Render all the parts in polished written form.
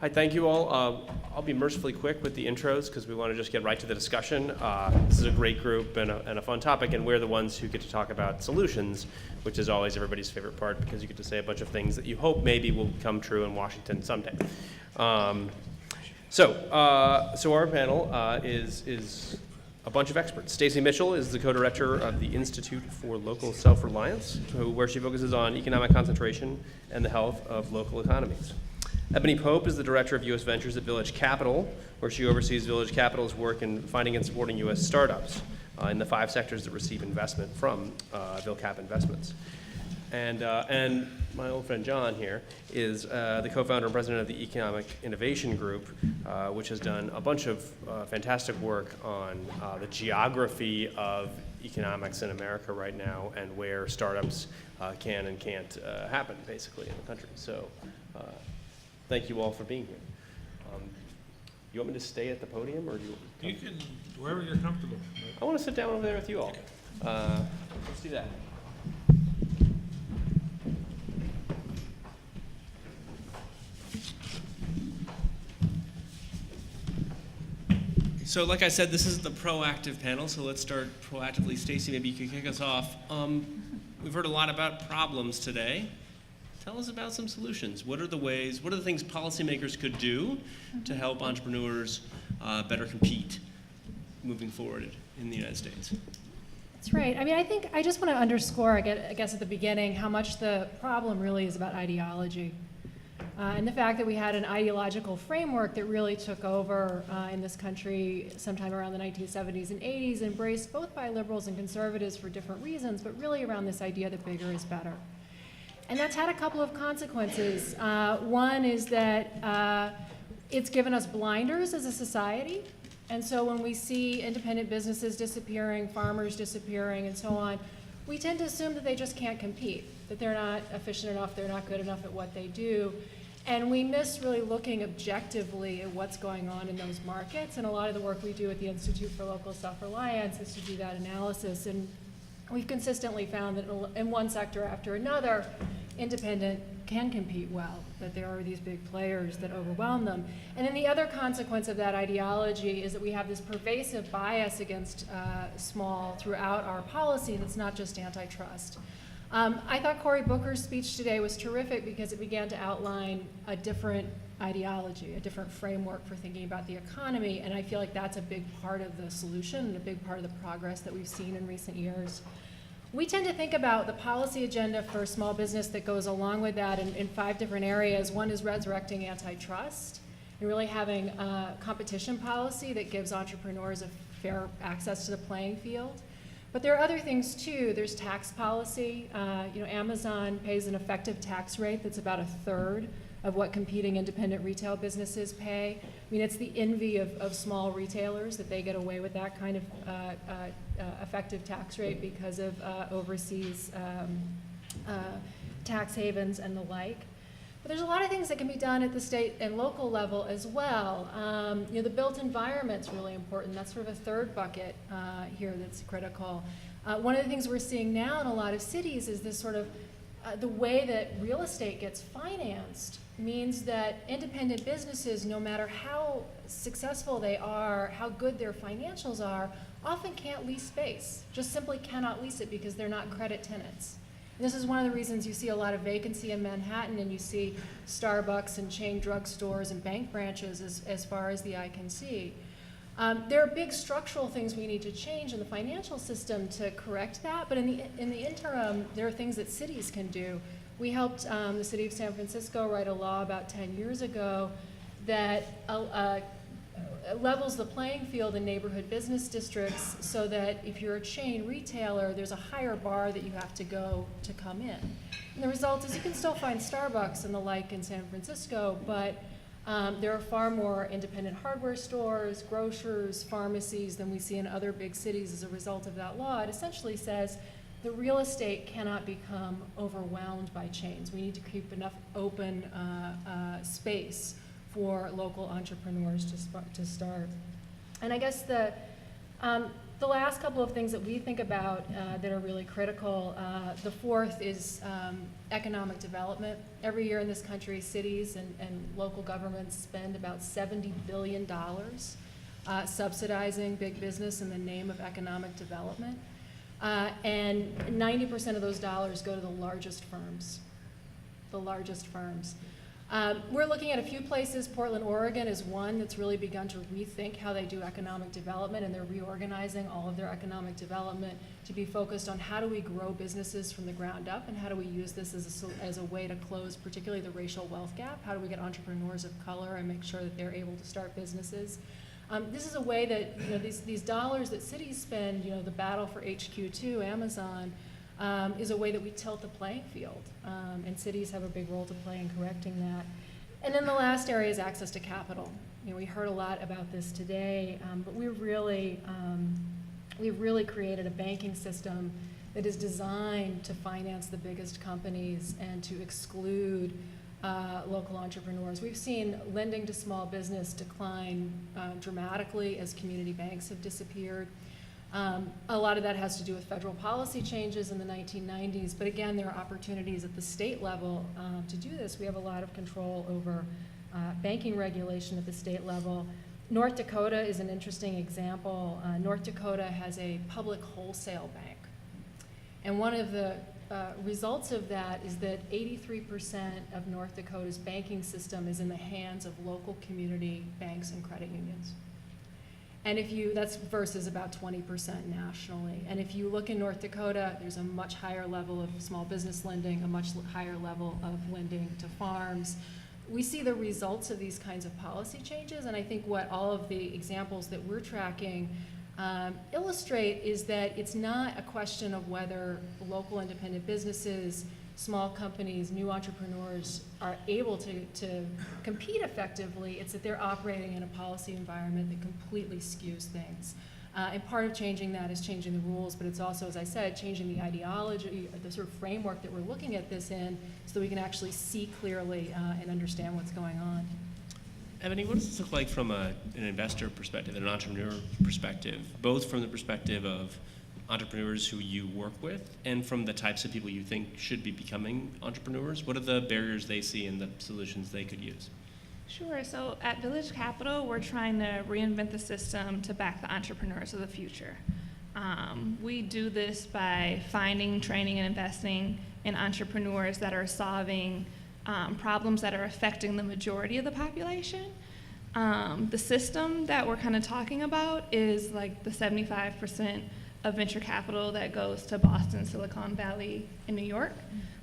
Hi, thank you all. I'll be mercifully quick with the intros because we want to just get right to the discussion. This is a great group and a fun topic, and we're the ones who get to talk about solutions, which is always everybody's favorite part because you get to say a bunch of things that you hope maybe will come true in Washington someday. So our panel is a bunch of experts. Stacy Mitchell is the co-director of the Institute for Local Self-Reliance, where she focuses on economic concentration and the health of local economies. Ebony Pope is the director of U.S. Ventures at Village Capital, where she oversees Village Capital's work in finding and supporting U.S. startups in the 5 sectors that receive investment from VilCap Investments. And my old friend John here is the co-founder and president of the Economic Innovation Group, which has done a bunch of fantastic work on the geography of economics in America right now and where startups can and can't happen, basically, in the country. So thank you all for being here. You want me to stay at the podium, or do you? You can, wherever you're comfortable. I want to sit down over there with you all. Let's do that. So like I said, this is the proactive panel, so let's start proactively. Stacy, maybe you could kick us off. We've heard a lot about problems today. Tell us about some solutions. What are the things policymakers could do to help entrepreneurs better compete moving forward in the United States? That's right. I mean, I just want to underscore, I guess at the beginning, how much the problem really is about ideology. And the fact that we had an ideological framework that really took over in this country sometime around the 1970s and 80s, embraced both by liberals and conservatives for different reasons, but really around this idea that bigger is better. And that's had a couple of consequences. One is that it's given us blinders as a society. And so when we see independent businesses disappearing, farmers disappearing, and so on, we tend to assume that they just can't compete, that they're not efficient enough, they're not good enough at what they do. And we miss really looking objectively at what's going on in those markets. And a lot of the work we do at the Institute for Local Self-Reliance is to do that analysis. And we've consistently found that in one sector after another, independent can compete well, that there are these big players that overwhelm them. And then the other consequence of that ideology is that we have this pervasive bias against small throughout our policy that's not just antitrust. I thought Cory Booker's speech today was terrific because it began to outline a different ideology, a different framework for thinking about the economy, and I feel like that's a big part of the solution and a big part of the progress that we've seen in recent years. We tend to think about the policy agenda for small business that goes along with that in 5 different areas. One is resurrecting antitrust and really having a competition policy that gives entrepreneurs a fair access to the playing field. But there are other things too. There's tax policy. Amazon pays an effective tax rate that's about 1/3 of what competing independent retail businesses pay. I mean, it's the envy of small retailers that they get away with that kind of effective tax rate because of overseas tax havens and the like. But there's a lot of things that can be done at the state and local level as well. The built environment's really important. That's sort of a third bucket here that's critical. One of the things we're seeing now in a lot of cities is this sort of the way that real estate gets financed means that independent businesses, no matter how successful they are, how good their financials are, often can't lease space, just simply cannot lease it because they're not credit tenants. And this is one of the reasons you see a lot of vacancy in Manhattan and you see Starbucks and chain drugstores and bank branches as far as the eye can see. There are big structural things we need to change in the financial system to correct that, but in the interim, there are things that cities can do. We helped the city of San Francisco write a law about 10 years ago that levels the playing field in neighborhood business districts so that if you're a chain retailer, there's a higher bar that you have to go to come in. And the result is you can still find Starbucks and the like in San Francisco, but there are far more independent hardware stores, grocers, pharmacies than we see in other big cities as a result of that law. It essentially says the real estate cannot become overwhelmed by chains. We need to keep enough open space for local entrepreneurs to start. And I guess The last couple of things that we think about that are really critical, the fourth is economic development. Every year in this country, cities and local governments spend about $70 billion subsidizing big business in the name of economic development. And 90% of those dollars go to the largest firms. The largest firms. We're looking at a few places. Portland, Oregon is one that's really begun to rethink how they do economic development, and they're reorganizing all of their economic development to be focused on how do we grow businesses from the ground up, and how do we use this as a way to close particularly the racial wealth gap. How do we get entrepreneurs of color and make sure that they're able to start businesses? This is a way that, you know, these dollars that cities spend, you know, the battle for HQ2, Amazon, is a way that we tilt the playing field, and cities have a big role to play in correcting that. And then the last area is access to capital. You know, we heard a lot about this today, but we've really created a banking system that is designed to finance the biggest companies and to exclude local entrepreneurs. We've seen lending to small business decline dramatically as community banks have disappeared. A lot of that has to do with federal policy changes in the 1990s, but again, there are opportunities at the state level to do this. We have a lot of control over banking regulation at the state level. North Dakota is an interesting example. North Dakota has a public wholesale bank, and one of the results of that is that 83% of North Dakota's banking system is in the hands of local community banks and credit unions. And that's versus about 20% nationally. And if you look in North Dakota, there's a much higher level of small business lending, a much higher level of lending to farms. We see the results of these kinds of policy changes, and I think what all of the examples that we're tracking illustrate is that it's not a question of whether local independent businesses, small companies, new entrepreneurs are able to compete effectively. It's that they're operating in a policy environment that completely skews things. And part of changing that is changing the rules, but it's also, as I said, changing the ideology, the sort of framework that we're looking at this in, so that we can actually see clearly and understand what's going on. Ebony, what does this look like from an investor perspective and an entrepreneur perspective, both from the perspective of entrepreneurs who you work with and from the types of people you think should be becoming entrepreneurs? What are the barriers they see and the solutions they could use? Sure. So at Village Capital, we're trying to reinvent the system to back the entrepreneurs of the future. We do this by finding, training, and investing in entrepreneurs that are solving problems that are affecting the majority of the population. The system that we're kind of talking about is like the 75% of venture capital that goes to Boston, Silicon Valley, and New York.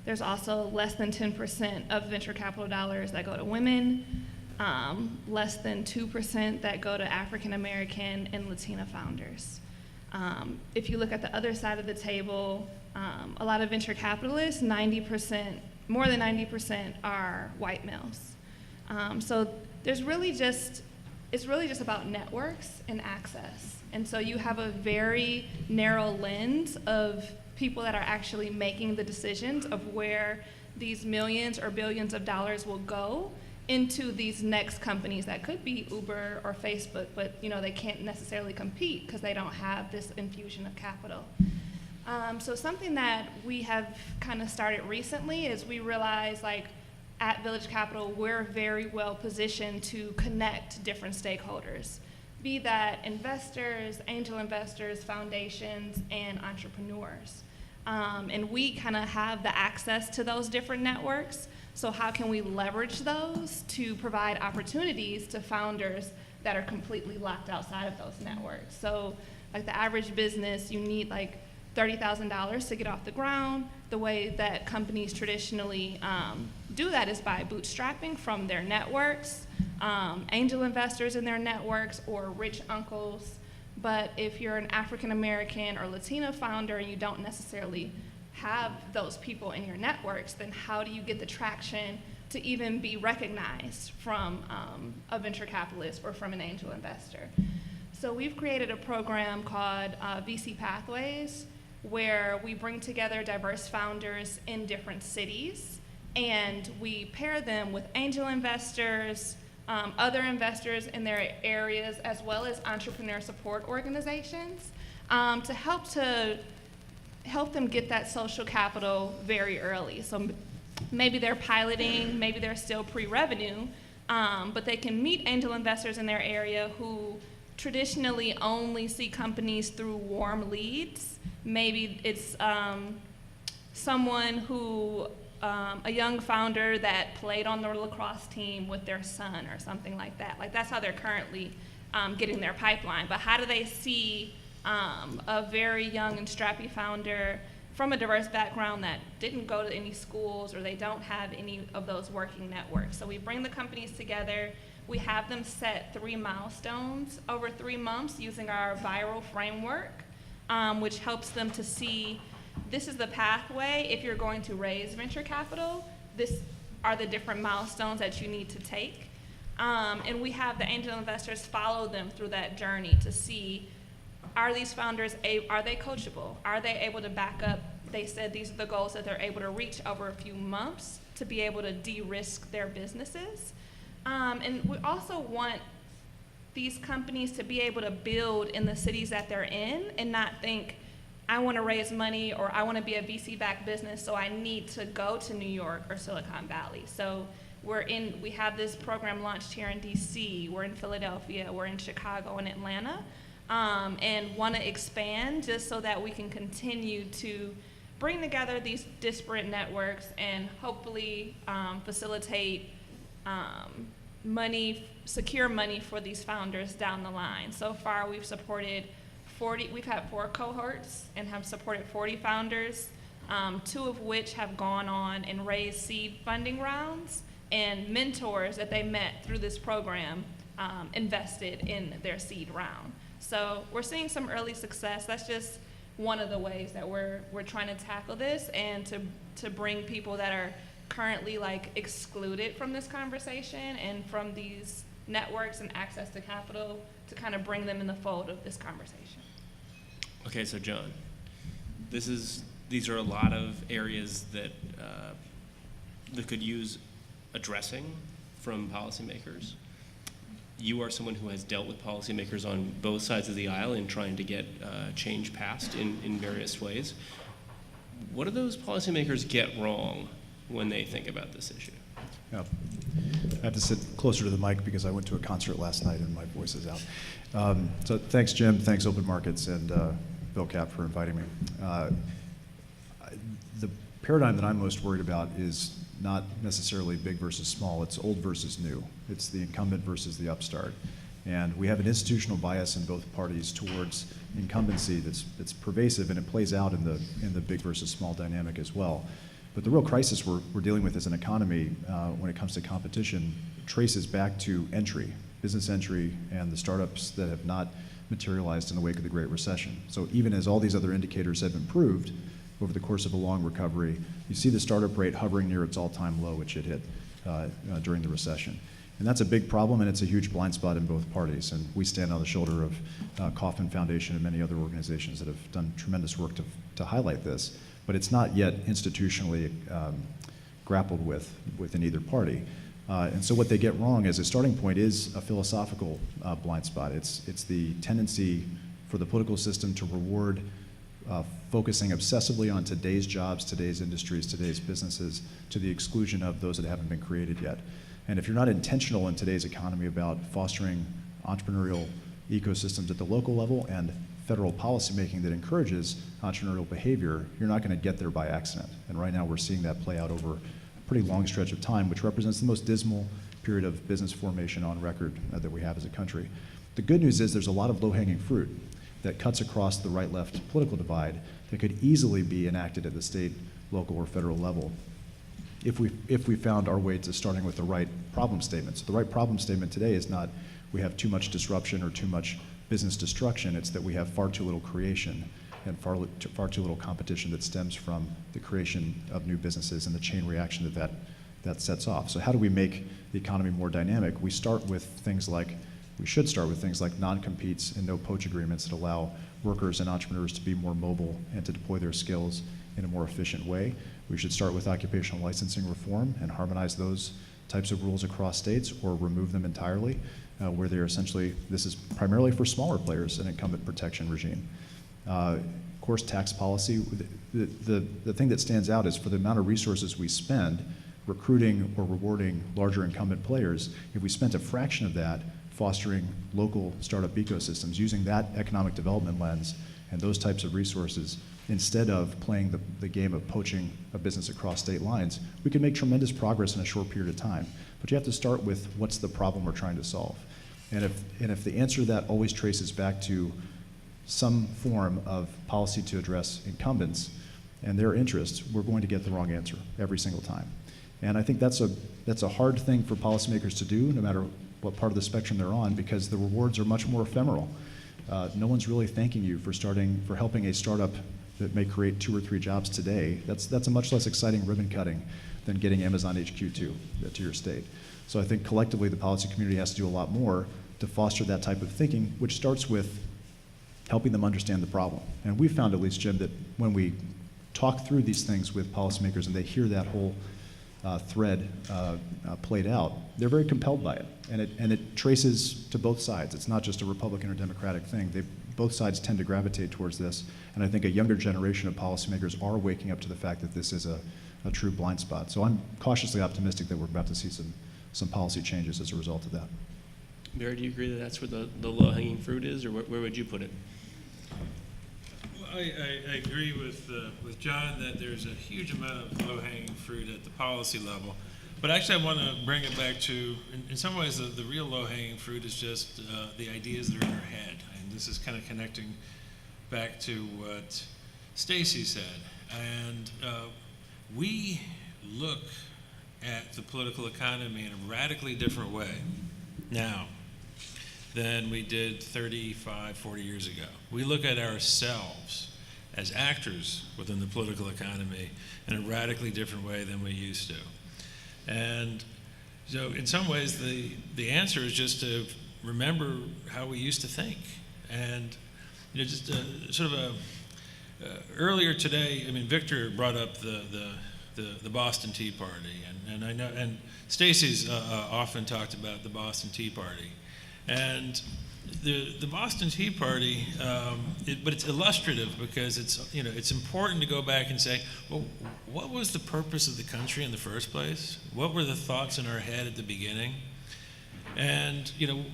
There's also less than 10% of venture capital dollars that go to women, less than 2% that go to African American and Latina founders. If you look at the other side of the table, a lot of venture capitalists, more than 90% are white males. So it's really just about networks and access. And so you have a very narrow lens of people that are actually making the decisions of where these millions or billions of dollars will go into these next companies that could be Uber or Facebook, but they can't necessarily compete because they don't have this infusion of capital. So something that we have kind of started recently is we realize, like, at Village Capital, we're very well positioned to connect different stakeholders, be that investors, angel investors, foundations, and entrepreneurs. And we kind of have the access to those different networks, so how can we leverage those to provide opportunities to founders that are completely locked outside of those networks? So, like, the average business, you need like $30,000 to get off the ground. The way that companies traditionally do that is by bootstrapping from their networks, angel investors in their networks, or rich uncles. But if you're an African American or Latino founder and you don't necessarily have those people in your networks, then how do you get the traction to even be recognized from a venture capitalist or from an angel investor? So we've created a program called VC Pathways, where we bring together diverse founders in different cities, and we pair them with angel investors, other investors in their areas, as well as entrepreneur support organizations. to help them get that social capital very early. So maybe they're piloting, maybe they're still pre-revenue, but they can meet angel investors in their area who traditionally only see companies through warm leads. Maybe it's someone who, a young founder that played on the lacrosse team with their son or something like that. Like that's how they're currently getting their pipeline. But how do they see a very young and strappy founder from a diverse background that didn't go to any schools or they don't have any of those working networks? So we bring the companies together. We have them set 3 milestones over 3 months using our viral framework, which helps them to see this is the pathway. If you're going to raise venture capital, this are the different milestones that you need to take. And we have the angel investors follow them through that journey to see, are these founders, are they coachable? Are they able to back up? They said these are the goals that they're able to reach over a few months to be able to de-risk their businesses. And we also want these companies to be able to build in the cities that they're in and not think, I want to raise money or I want to be a VC-backed business, so I need to go to New York or Silicon Valley. So we have this program launched here in DC, we're in Philadelphia, we're in Chicago and Atlanta, and want to expand just so that we can continue to bring together these disparate networks and hopefully facilitate secure money for these founders down the line. So far, we've had 4 cohorts and have supported 40 founders, 2 of which have gone on and raised seed funding rounds, and mentors that they met through this program invested in their seed round. So we're seeing some early success. That's just one of the ways that we're trying to tackle this and to bring people that are currently like excluded from this conversation and from these networks and access to capital to kind of bring them in the fold of this conversation. Okay, so John, these are a lot of areas that could use addressing from policymakers. You are someone who has dealt with policymakers on both sides of the aisle in trying to get change passed in various ways. What do those policymakers get wrong when they think about this issue? Yeah. I have to sit closer to the mic because I went to a concert last night and my voice is out. So thanks, Jim. Thanks, Open Markets, and Bill Cap for inviting me. The paradigm that I'm most worried about is not necessarily big versus small. It's old versus new. It's the incumbent versus the upstart. And we have an institutional bias in both parties towards incumbency that's pervasive, and it plays out in the big versus small dynamic as well. But the real crisis we're dealing with as an economy when it comes to competition traces back to entry, business entry, and the startups that have not materialized in the wake of the Great Recession. So even as all these other indicators have improved over the course of a long recovery, you see the startup rate hovering near its all-time low, which it hit during the recession. And that's a big problem, and it's a huge blind spot in both parties. And we stand on the shoulder of Kauffman Foundation and many other organizations that have done tremendous work to highlight this. But it's not yet institutionally grappled with within either party. And so what they get wrong as a starting point is a philosophical blind spot. It's the tendency for the political system to reward focusing obsessively on today's jobs, today's industries, today's businesses, to the exclusion of those that haven't been created yet. And if you're not intentional in today's economy about fostering entrepreneurial ecosystems at the local level and federal policymaking that encourages entrepreneurial behavior, you're not going to get there by accident. And right now we're seeing that play out over a pretty long stretch of time, which represents the most dismal period of business formation on record that we have as a country. The good news is there's a lot of low-hanging fruit that cuts across the right-left political divide that could easily be enacted at the state, local, or federal level if we found our way to starting with the right problem statement. So the right problem statement today is not we have too much disruption or too much business destruction. It's that we have far too little creation and far too little competition that stems from the creation of new businesses and the chain reaction that sets off. So how do we make the economy more dynamic? We should start with things like non-competes and no-poach agreements that allow workers and entrepreneurs to be more mobile and to deploy their skills in a more efficient way. We should start with occupational licensing reform and harmonize those types of rules across states or remove them entirely, where they're essentially, this is primarily for smaller players, an incumbent protection regime. Of course, tax policy. The thing that stands out is for the amount of resources we spend recruiting or rewarding larger incumbent players, if we spent a fraction of that fostering local startup ecosystems, using that economic development lens and those types of resources, instead of playing the game of poaching a business across state lines, we can make tremendous progress in a short period of time. But you have to start with what's the problem we're trying to solve. And if the answer to that always traces back to some form of policy to address incumbents and their interests, we're going to get the wrong answer every single time. And I think that's a hard thing for policymakers to do, no matter what part of the spectrum they're on, because the rewards are much more ephemeral. No one's really thanking you for helping a startup that may create 2 or 3 jobs today. That's a much less exciting ribbon cutting than getting Amazon HQ to your state. So I think collectively the policy community has to do a lot more to foster that type of thinking, which starts with helping them understand the problem. And we've found, at least, Jim, that when we talk through these things with policymakers and they hear that whole thread played out, they're very compelled by it. And it traces to both sides. It's not just a Republican or Democratic thing. Both sides tend to gravitate towards this. And I think a younger generation of policymakers are waking up to the fact that this is a true blind spot. So I'm cautiously optimistic that we're about to see some policy changes as a result of that. Barry, do you agree that that's where the low-hanging fruit is, or where would you put it? Well, I agree with John that there's a huge amount of low-hanging fruit at the policy level. But actually, I want to bring it back to, in some ways, the real low-hanging fruit is just the ideas that are in our head. And this is kind of connecting back to what Stacy said. And we look at the political economy in a radically different way now than we did 35, 40 years ago. We look at ourselves as actors within the political economy in a radically different way than we used to. And so in some ways, the answer is just to remember how we used to think. And just sort of earlier today, I mean, Victor brought up the Boston Tea Party, and I know, and Stacy's often talked about the Boston Tea Party. And the Boston Tea Party, but it's illustrative because it's important to go back and say, well, what was the purpose of the country in the first place? What were the thoughts in our head at the beginning? And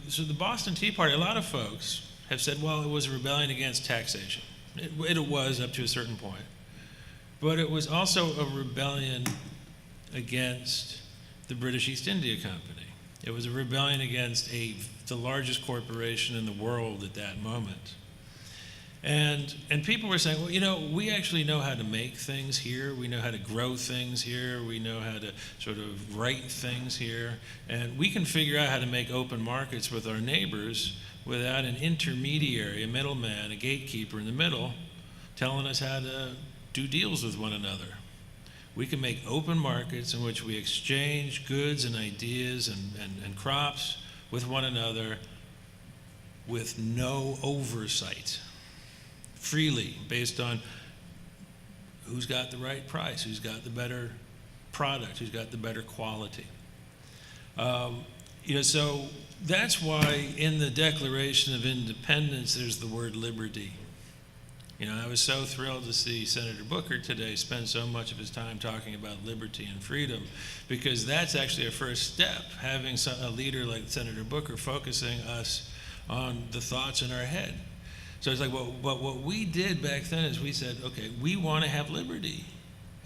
so the Boston Tea Party, a lot of folks have said, well, it was a rebellion against taxation. It was up to a certain point, but it was also a rebellion against the British East India Company. It was a rebellion against the largest corporation in the world at that moment. And people were saying, well, we actually know how to make things here. We know how to grow things here. We know how to sort of write things here. And we can figure out how to make open markets with our neighbors without an intermediary, a middleman, a gatekeeper in the middle telling us how to do deals with one another. We can make open markets in which we exchange goods and ideas and crops with one another with no oversight, freely, based on who's got the right price, who's got the better product, who's got the better quality. So that's why in the Declaration of Independence there's the word liberty. I was so thrilled to see Senator Booker today spend so much of his time talking about liberty and freedom, because that's actually a first step, having a leader like Senator Booker focusing us on the thoughts in our head. So it's like, well, what we did back then is we said, okay, we want to have liberty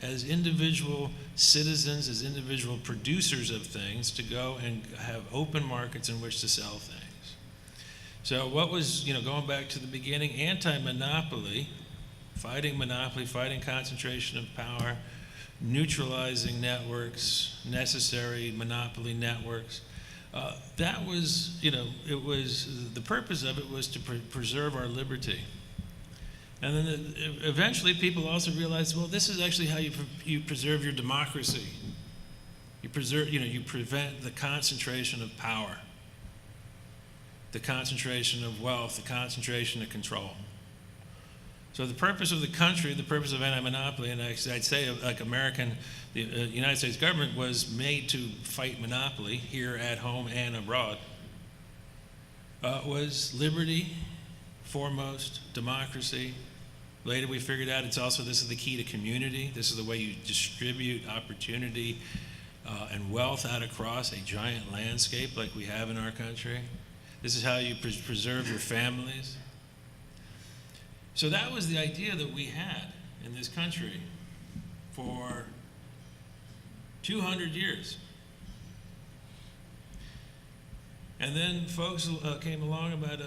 as individual citizens, as individual producers of things, to go and have open markets in which to sell things. So what was, going back to the beginning, anti-monopoly, fighting concentration of power, neutralizing networks, necessary monopoly networks. That was, it was, the purpose of it was to preserve our liberty. And then eventually people also realized, well, this is actually how you preserve your democracy. You prevent the concentration of power, the concentration of wealth, the concentration of control. So the purpose of the country, the purpose of anti-monopoly, and I'd say like the United States government was made to fight monopoly here at home and abroad, was liberty, foremost, democracy, Later, we figured out this is the key to community. This is the way you distribute opportunity and wealth out across a giant landscape like we have in our country. This is how you preserve your families. So that was the idea that we had in this country for 200 years. And then folks came along about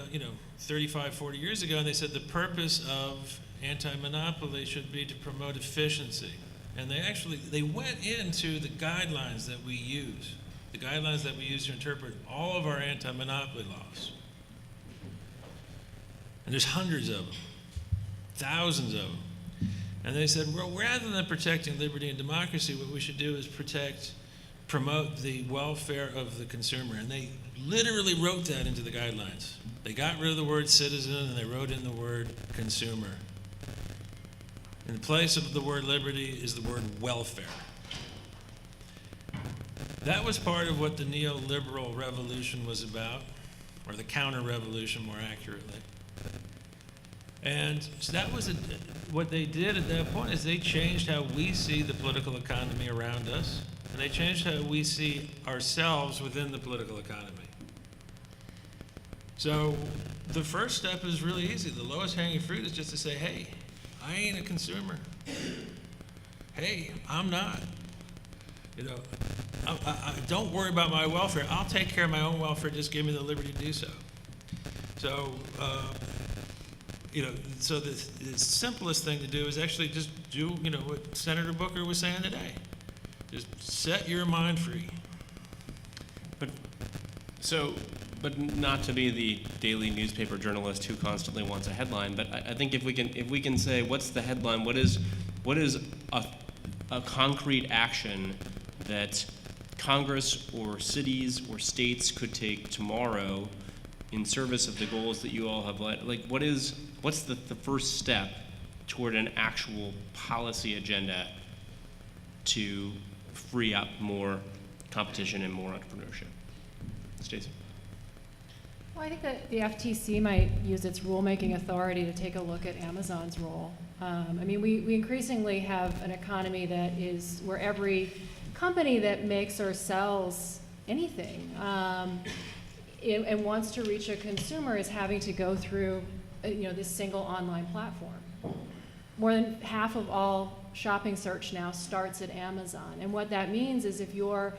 35, 40 years ago, and they said the purpose of anti-monopoly should be to promote efficiency. And they went into the guidelines that we use to interpret all of our anti-monopoly laws. And there's hundreds of them, thousands of them. And they said, well, rather than protecting liberty and democracy, what we should do is promote the welfare of the consumer. And they literally wrote that into the guidelines. They got rid of the word citizen and they wrote in the word consumer. In the place of the word liberty is the word welfare. That was part of what the neoliberal revolution was about, or the counter-revolution more accurately. And so that was what they did at that point is they changed how we see the political economy around us, and they changed how we see ourselves within the political economy. So the first step is really easy. The lowest hanging fruit is just to say, hey, I ain't a consumer. Hey, I'm not. I don't worry about my welfare. I'll take care of my own welfare. Just give me the liberty to do so. So, so the simplest thing to do is actually just do, what Senator Booker was saying today. Just set your mind free. But not to be the daily newspaper journalist who constantly wants a headline, but I think if we can say what's the headline, what is a concrete action that Congress or cities or states could take tomorrow in service of the goals that you all have what's the first step toward an actual policy agenda to free up more competition and more entrepreneurship? Stacy? Well, I think that the FTC might use its rulemaking authority to take a look at Amazon's role. We increasingly have an economy that is where every company that makes or sells anything and wants to reach a consumer is having to go through this single online platform. More than half of all shopping search now starts at Amazon. And what that means is if you're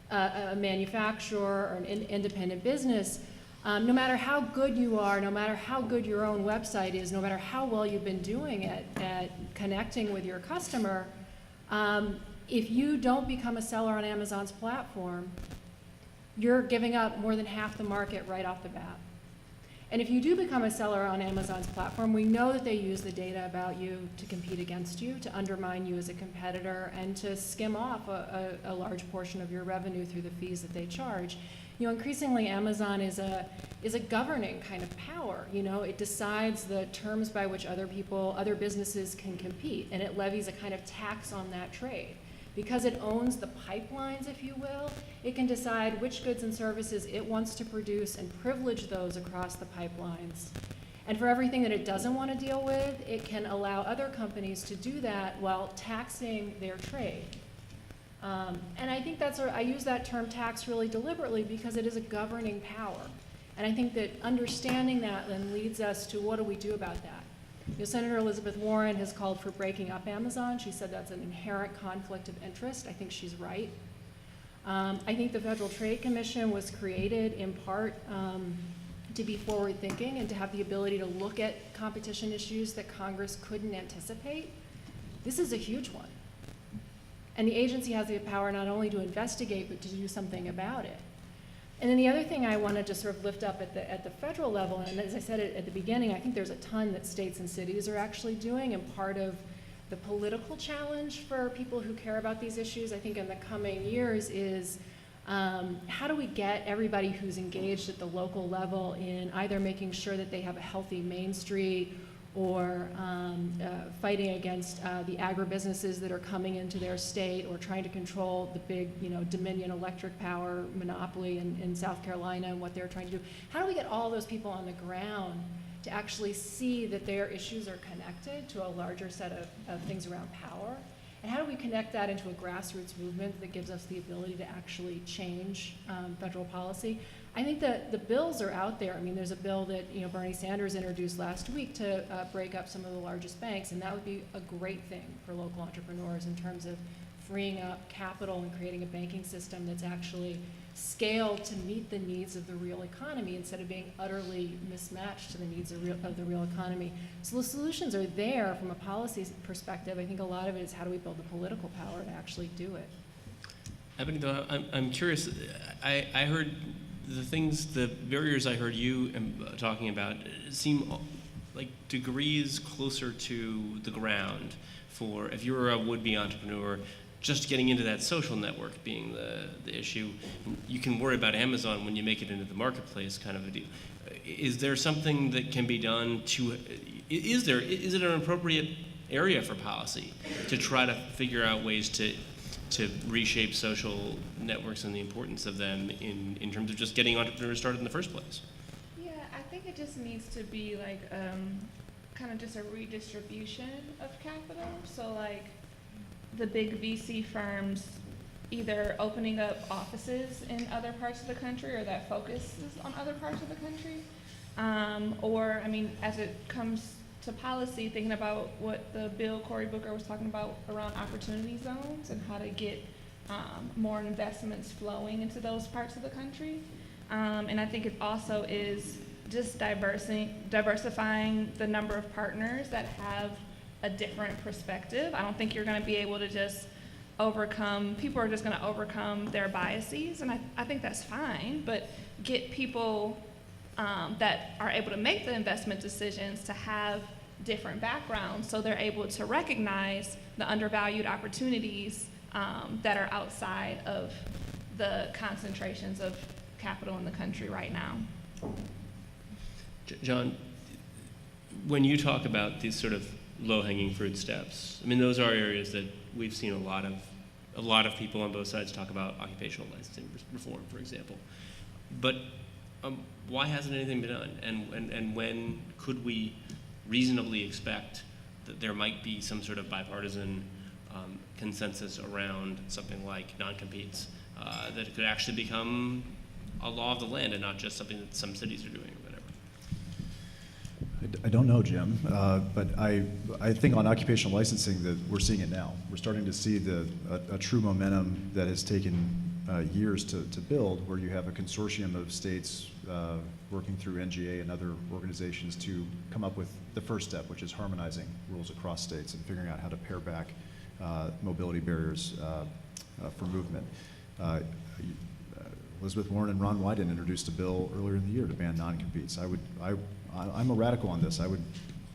a manufacturer or an independent business, no matter how good you are, no matter how good your own website is, no matter how well you've been doing at connecting with your customer, if you don't become a seller on Amazon's platform, you're giving up more than half the market right off the bat. And if you do become a seller on Amazon's platform, we know that they use the data about you to compete against you, to undermine you as a competitor, and to skim off a large portion of your revenue through the fees that they charge. Increasingly Amazon is a governing kind of power. It decides the terms by which other businesses can compete, and it levies a kind of tax on that trade. Because it owns the pipelines, if you will, it can decide which goods and services it wants to produce and privilege those across the pipelines. And for everything that it doesn't want to deal with, it can allow other companies to do that while taxing their trade. And I think I use that term tax really deliberately because it is a governing power. And I think that understanding that then leads us to what do we do about that? Senator Elizabeth Warren has called for breaking up Amazon. She said that's an inherent conflict of interest. I think she's right. I think the Federal Trade Commission was created in part to be forward-thinking and to have the ability to look at competition issues that Congress couldn't anticipate. This is a huge one. And the agency has the power not only to investigate, but to do something about it. And then the other thing I want to just sort of lift up at the federal level, and as I said at the beginning, I think there's a ton that states and cities are actually doing, and part of the political challenge for people who care about these issues, I think in the coming years is how do we get everybody who's engaged at the local level in either making sure that they have a healthy Main Street or fighting against the agribusinesses that are coming into their state, or trying to control the big, Dominion electric power monopoly in South Carolina and what they're trying to do. How do we get all those people on the ground to actually see that their issues are connected to a larger set of things around power. And how do we connect that into a grassroots movement that gives us the ability to actually change federal policy? I think that the bills are out there. I mean, there's a bill that Bernie Sanders introduced last week to break up some of the largest banks, and that would be a great thing for local entrepreneurs in terms of freeing up capital and creating a banking system that's actually scaled to meet the needs of the real economy instead of being utterly mismatched to the needs of the real economy. So the solutions are there from a policy perspective. I think a lot of it is how do we build the political power to actually do it. Ebony, though, I'm curious. I heard the barriers I heard you talking about seem like degrees closer to the ground for if you're a would-be entrepreneur. Just getting into that social network being the issue. You can worry about Amazon when you make it into the marketplace kind of a deal. Is there something that can be done to, is it an appropriate area for policy to try to figure out ways to reshape social networks and the importance of them in terms of just getting entrepreneurs started in the first place? Yeah, I think it just needs to be like kind of just a redistribution of capital. So like the big VC firms either opening up offices in other parts of the country or that focuses on other parts of the country. Or, I mean, as it comes to policy, thinking about what the bill Cory Booker was talking about around opportunity zones and how to get more investments flowing into those parts of the country. And I think it also is just diversifying the number of partners that have a different perspective. I don't think you're going to be able to just people are just going to overcome their biases, and I think that's fine, but get people that are able to make the investment decisions to have different backgrounds so they're able to recognize the undervalued opportunities that are outside of the concentrations of capital in the country right now. John, when you talk about these sort of low-hanging fruit steps, I mean, those are areas that we've seen a lot of people on both sides talk about occupational licensing reform, for example. But why hasn't anything been done? And when could we reasonably expect that there might be some sort of bipartisan consensus around something like non-competes that it could actually become a law of the land and not just something that some cities are doing or whatever? I don't know, Jim, but I think on occupational licensing that we're seeing it now. We're starting to see a true momentum that has taken years to build, where you have a consortium of states working through NGA and other organizations to come up with the first step, which is harmonizing rules across states and figuring out how to pare back mobility barriers for movement. Elizabeth Warren and Ron Wyden introduced a bill earlier in the year to ban non-competes. I'm a radical on this. I would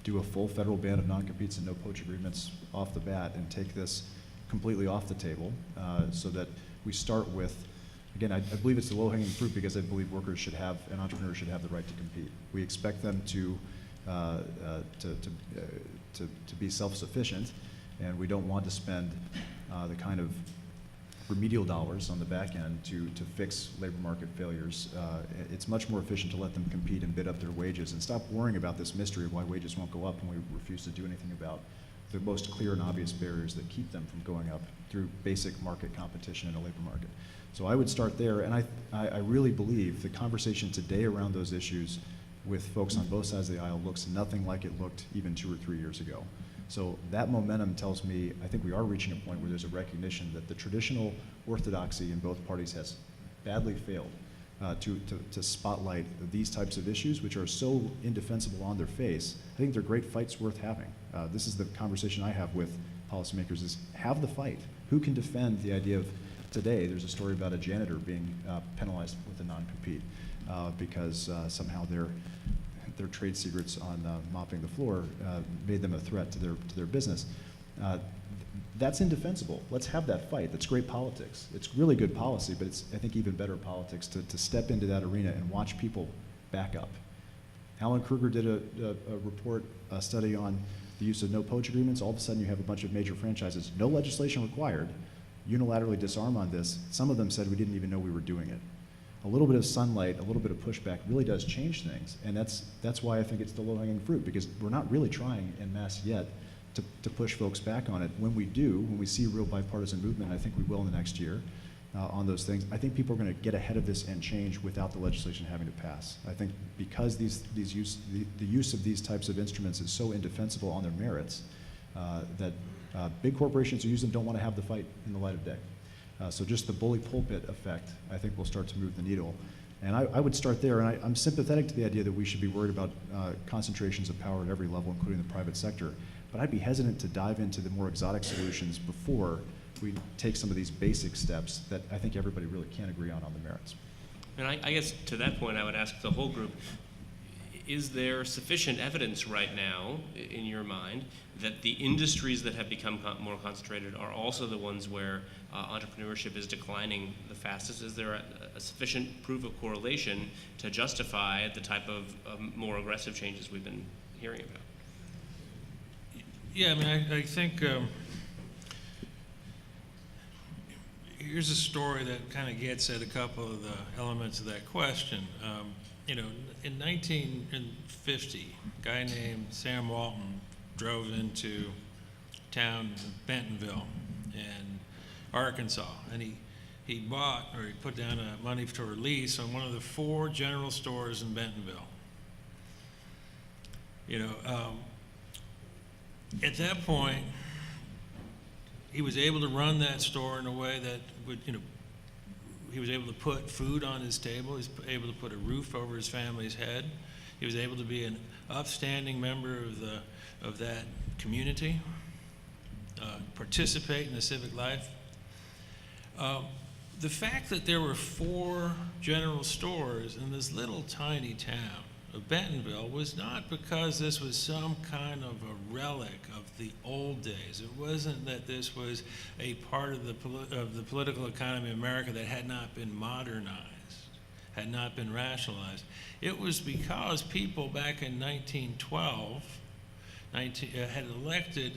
do a full federal ban of non-competes and no poach agreements off the bat and take this completely off the table so that we start with, again, I believe it's the low-hanging fruit because I believe workers should have and entrepreneurs should have the right to compete. We expect them to be self-sufficient, and we don't want to spend the kind of remedial dollars on the back end to fix labor market failures. It's much more efficient to let them compete and bid up their wages and stop worrying about this mystery of why wages won't go up and we refuse to do anything about the most clear and obvious barriers that keep them from going up through basic market competition in a labor market. So I would start there, and I really believe the conversation today around those issues with folks on both sides of the aisle looks nothing like it looked even 2 or 3 years ago. So that momentum tells me I think we are reaching a point where there's a recognition that the traditional orthodoxy in both parties has badly failed to spotlight these types of issues, which are so indefensible on their face. I think they're great fights worth having. This is the conversation I have with policymakers is have the fight. Who can defend the idea of today, there's a story about a janitor being penalized with a non-compete because somehow their trade secrets on mopping the floor made them a threat to their business. That's indefensible. Let's have that fight. That's great politics. It's really good policy, but it's, I think, even better politics to step into that arena and watch people back up. Alan Kruger did a study on the use of no poach agreements. All of a sudden, you have a bunch of major franchises, no legislation required, unilaterally disarm on this. Some of them said we didn't even know we were doing it. a little bit of sunlight, a little bit of pushback really does change things. And that's why I think it's the low-hanging fruit, because we're not really trying en masse yet to push folks back on it. When we do, when we see real bipartisan movement, I think we will in the next year on those things, I think people are going to get ahead of this and change without the legislation having to pass. I think because the use of these types of instruments is so indefensible on their merits that big corporations who use them don't want to have the fight in the light of day. So just the bully pulpit effect, I think, will start to move the needle. And I would start there, and I'm sympathetic to the idea that we should be worried about concentrations of power at every level, including the private sector. But I'd be hesitant to dive into the more exotic solutions before we take some of these basic steps that I think everybody really can agree on the merits. And I guess to that point, I would ask the whole group, is there sufficient evidence right now, in your mind, that the industries that have become more concentrated are also the ones where entrepreneurship is declining the fastest? Is there a sufficient proof of correlation to justify the type of more aggressive changes we've been hearing about? Yeah, I mean, I think here's a story that kind of gets at a couple of the elements of that question. You know, in 1950, a guy named Sam Walton drove into town Bentonville in Arkansas, and he bought, or he put down money for a lease on one of the 4 general stores in Bentonville. You know, at that point, he was able to run that store in a way that would, you know, he was able to put food on his table. He was able to put a roof over his family's head. He was able to be an upstanding member of that community, participate in the civic life. The fact that there were 4 general stores in this little tiny town of Bentonville was not because this was some kind of a relic of the old days. It wasn't that this was a part of the political economy of America that had not been modernized, had not been rationalized. It was because people back in 1912 had elected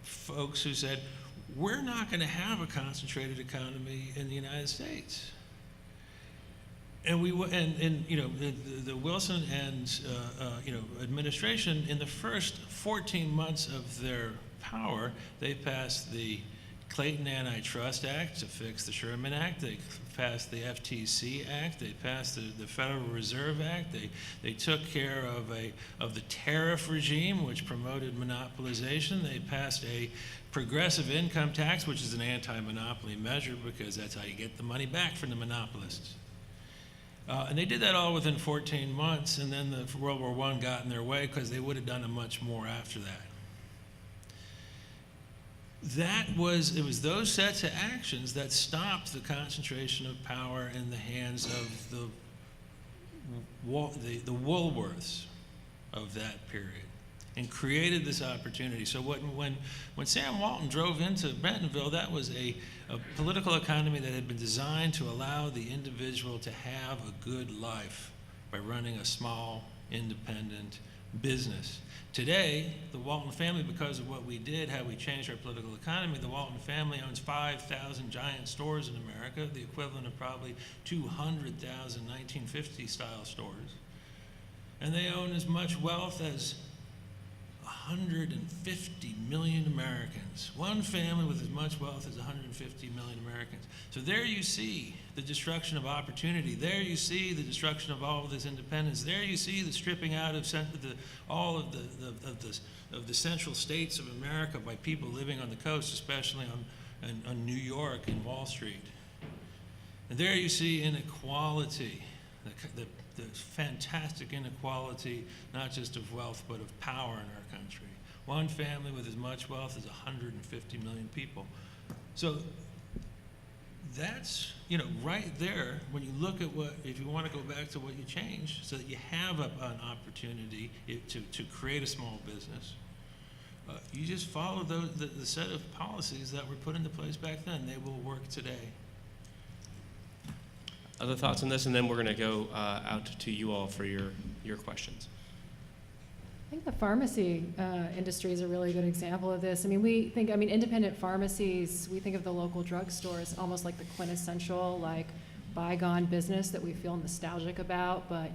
folks who said, we're not going to have a concentrated economy in the United States. And you know, the Wilson and you know, administration, in the first 14 months of their power, they passed the Clayton Antitrust Act to fix the Sherman Act. They passed the FTC Act. They passed the Federal Reserve Act. They took care of the tariff regime, which promoted monopolization. They passed a progressive income tax, which is an anti-monopoly measure because that's how you get the money back from the monopolists. And they did that all within 14 months, and then the World War I got in their way because they would have done much more after that. It was those sets of actions that stopped the concentration of power in the hands of the Woolworths of that period, and created this opportunity. So when Sam Walton drove into Bentonville, that was a political economy that had been designed to allow the individual to have a good life by running a small, independent business. Today, the Walton family, because of what we did, how we changed our political economy, the Walton family owns 5,000 giant stores in America, the equivalent of probably 200,000 1950-style stores. And they own as much wealth as 150 million Americans. One family with as much wealth as 150 million Americans. So there you see the destruction of opportunity. There you see the destruction of all of this independence. There you see the stripping out of all of the central states of America by people living on the coast, especially on New York and Wall Street. And there you see inequality, the fantastic inequality, not just of wealth, but of power in our country. One family with as much wealth as 150 million people. So that's, you know, right there, when you look at if you want to go back to what you changed, so that you have an opportunity to create a small business, you just follow the set of policies that were put into place back then. They will work today. Other thoughts on this, and then we're going to go out to you all for your questions. I think the pharmacy industry is a really good example of this. I mean, independent pharmacies, we think of the local drugstore as almost like the quintessential, like, bygone business that we feel nostalgic about, but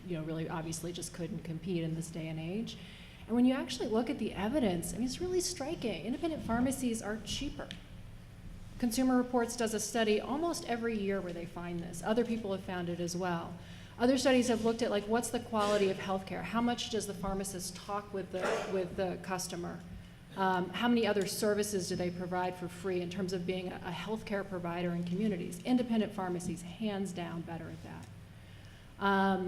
really obviously just couldn't compete in this day and age. And when you actually look at the evidence, I mean, it's really striking. Independent pharmacies are cheaper. Consumer Reports does a study almost every year where they find this. Other people have found it as well. Other studies have looked at, like, what's the quality of healthcare? How much does the pharmacist talk with the customer? How many other services do they provide for free in terms of being a healthcare provider in communities? Independent pharmacies, hands down, better at that.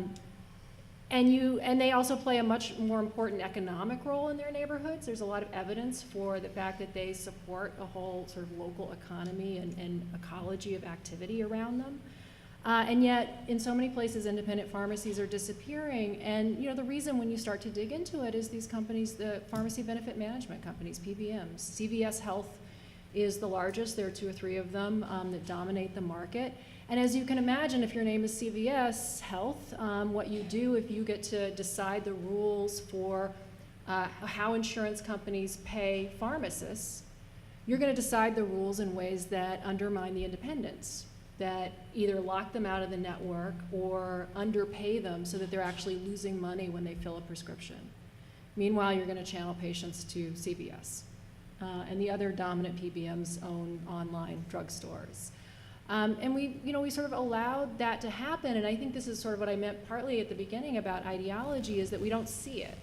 And they also play a much more important economic role in their neighborhoods. There's a lot of evidence for the fact that they support a whole sort of local economy and ecology of activity around them. And yet, in so many places, independent pharmacies are disappearing. And the reason, when you start to dig into it, is these companies, the pharmacy benefit management companies, PBMs. CVS Health is the largest. There are 2 or 3 of them that dominate the market. And as you can imagine, if your name is CVS Health, what you do if you get to decide the rules for how insurance companies pay pharmacists, you're going to decide the rules in ways that undermine the independence, that either lock them out of the network or underpay them so that they're actually losing money when they fill a prescription. Meanwhile, you're going to channel patients to CVS. And the other dominant PBMs own online drugstores. And we sort of allowed that to happen, and I think this is sort of what I meant partly at the beginning about ideology, is that we don't see it.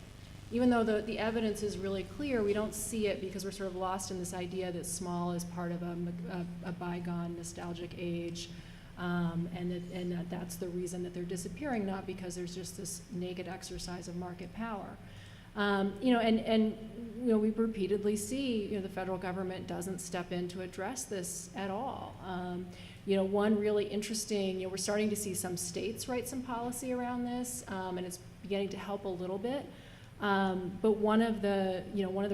Even though the evidence is really clear, we don't see it because we're sort of lost in this idea that small is part of a bygone nostalgic age, and that's the reason that they're disappearing, not because there's just this naked exercise of market power. We repeatedly see the federal government doesn't step in to address this at all. One really interesting, we're starting to see some states write some policy around this, and it's beginning to help a little bit. But one of the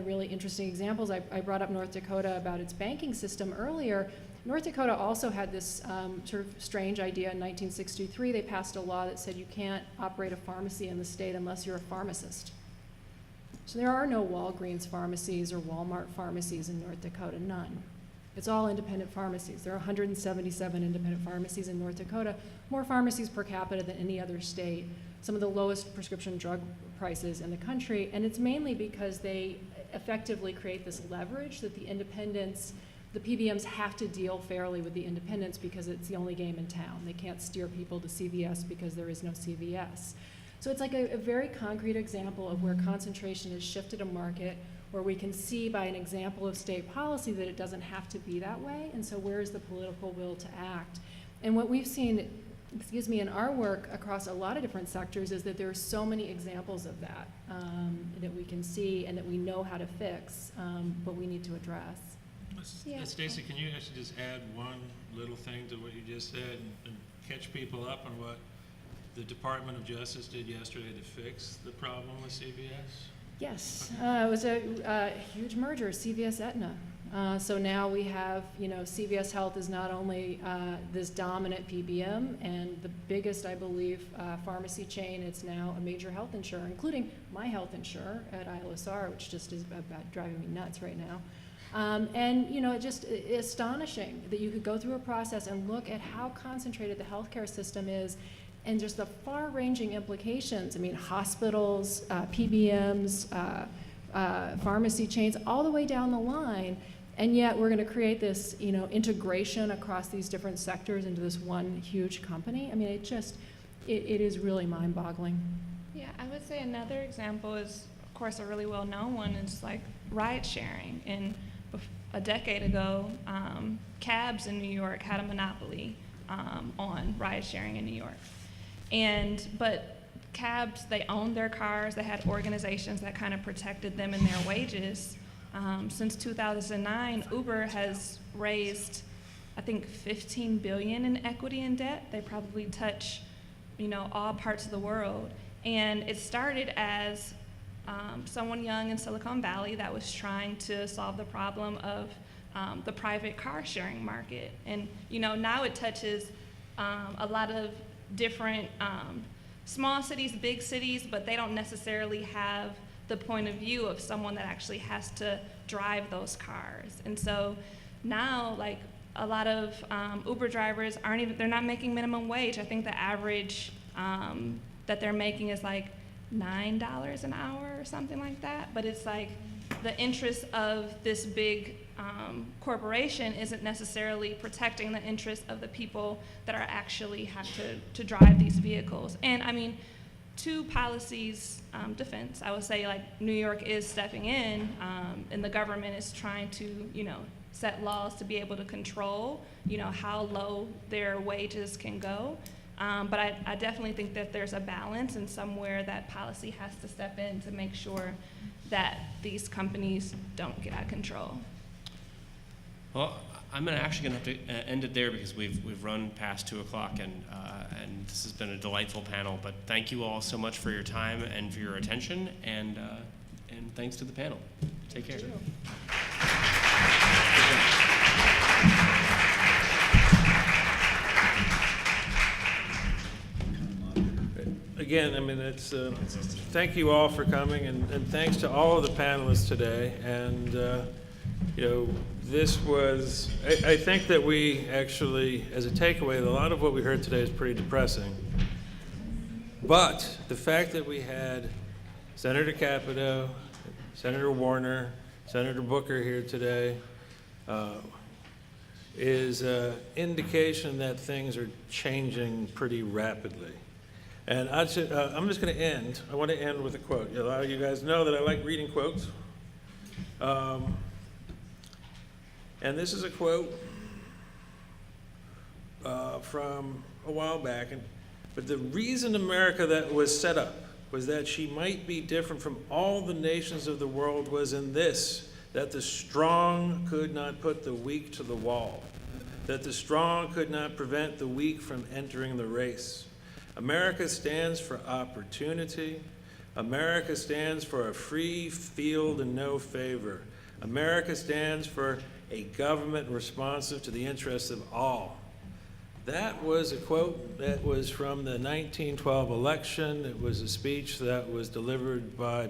really interesting examples, I brought up North Dakota about its banking system earlier. North Dakota also had this sort of strange idea in 1963. They passed a law that said you can't operate a pharmacy in the state unless you're a pharmacist. So there are no Walgreens pharmacies or Walmart pharmacies in North Dakota, none. It's all independent pharmacies. There are 177 independent pharmacies in North Dakota, more pharmacies per capita than any other state, some of the lowest prescription drug prices in the country, and it's mainly because they effectively create this leverage that the independents, the PBMs have to deal fairly with the independents because it's the only game in town. They can't steer people to CVS because there is no CVS. So it's like a very concrete example of where concentration has shifted a market, where we can see by an example of state policy that it doesn't have to be that way, and so where is the political will to act? And what we've seen, in our work across a lot of different sectors is that there are so many examples of that that we can see and that we know how to fix, but we need to address. Yeah. Stacy, can you actually just add one little thing to what you just said and catch people up on what the Department of Justice did yesterday to fix the problem with CVS? Yes, it was a huge merger, CVS Aetna. So now we have, CVS Health is not only this dominant PBM and the biggest, I believe, pharmacy chain. It's now a major health insurer, including my health insurer at ILSR, which just is about driving me nuts right now. Just astonishing that you could go through a process and look at how concentrated the healthcare system is and just the far-ranging implications. I mean, hospitals, PBMs, pharmacy chains, all the way down the line, and yet we're going to create this, integration across these different sectors into this one huge company. I mean, it is really mind-boggling. Yeah, I would say another example is, of course, a really well-known one is like ride sharing. And a decade ago, cabs in New York had a monopoly on ride sharing in New York. But cabs, they owned their cars, they had organizations that kind of protected them in their wages. Since 2009, Uber has raised, I think, $15 billion in equity and debt. They probably touch, all parts of the world. And it started as someone young in Silicon Valley that was trying to solve the problem of the private car sharing market. And, now it touches a lot of different small cities, big cities, but they don't necessarily have the point of view of someone that actually has to drive those cars. And so now, like, a lot of Uber drivers they're not making minimum wage. I think the average that they're making is like $9 an hour or something like that. But it's like the interest of this big corporation isn't necessarily protecting the interests of the people that are actually have to drive these vehicles. And I mean, to policy's defense, I would say like New York is stepping in, and the government is trying to, set laws to be able to control, how low their wages can go. But I definitely think that there's a balance, and somewhere that policy has to step in to make sure that these companies don't get out of control. Well, I'm actually going to have to end it there because we've run past 2 o'clock, and this has been a delightful panel. But thank you all so much for your time and for your attention, and thanks to the panel. Take care. Again, I mean, it's thank you all for coming, and thanks to all of the panelists today. And this was, I think that we actually, as a takeaway, a lot of what we heard today is pretty depressing. But the fact that we had Senator Capito, Senator Warner, Senator Booker here today is an indication that things are changing pretty rapidly. And I'm just going to end. I want to end with a quote. A lot of you guys know that I like reading quotes. And this is a quote from a while back. But the reason America that was set up was that she might be different from all the nations of the world was in this, that the strong could not put the weak to the wall, that the strong could not prevent the weak from entering the race. America stands for opportunity. America stands for a free field and no favor. America stands for a government responsive to the interests of all. That was a quote that was from the 1912 election. It was a speech that was delivered by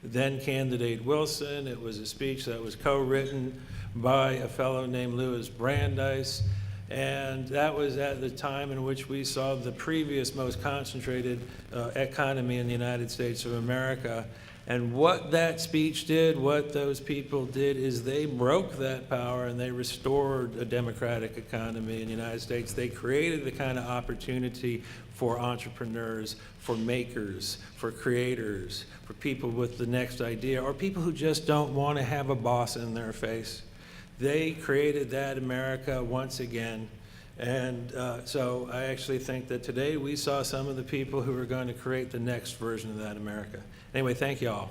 then-candidate Wilson. It was a speech that was co-written by a fellow named Louis Brandeis. And that was at the time in which we saw the previous most concentrated economy in the United States of America. And what that speech did, what those people did, is they broke that power and they restored a democratic economy in the United States. They created the kind of opportunity for entrepreneurs, for makers, for creators, for people with the next idea, or people who just don't want to have a boss in their face. They created that America once again. And so I actually think that today we saw some of the people who are going to create the next version of that America. Anyway, thank you all.